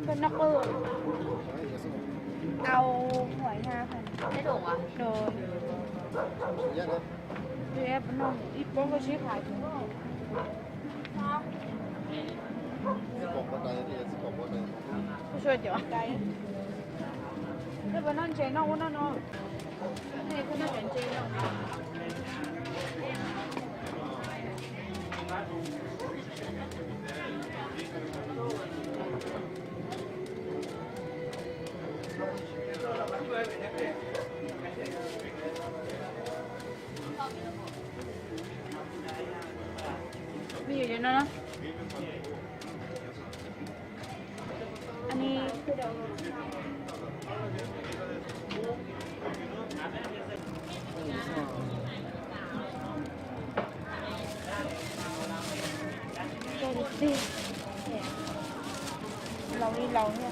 เป็นนักเปิดเอาหวย5,000ได้ถูกอ่ะโดนเรียบน้องอีกบ้องก็ชี้ขายถึงผู้ช่วยเดี๋ยวใจแล้ววันนั้นเจนน้องวันนั้นน้องนี่คือน่าเป็นเจนน้องมีอยู่เยอะนะอันนี้คือเดี๋ยวดิเราเนี่ย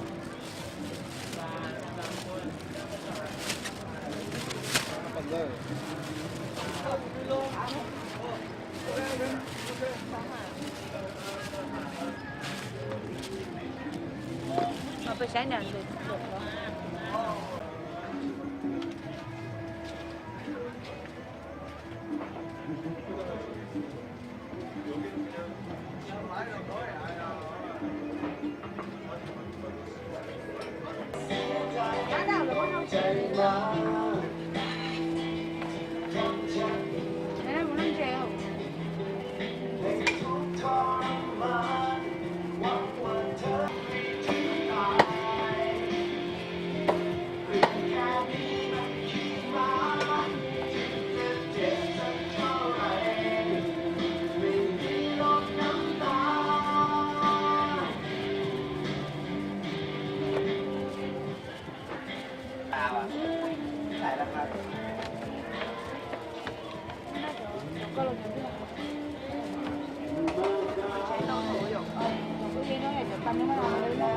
เอาไปใช้หนังดูจบแล้วก็ลงมาด้วยใช้น้องหนูอยู่ตู้เย็นน้องอยากจะทำให้มันออกมาเลยนะ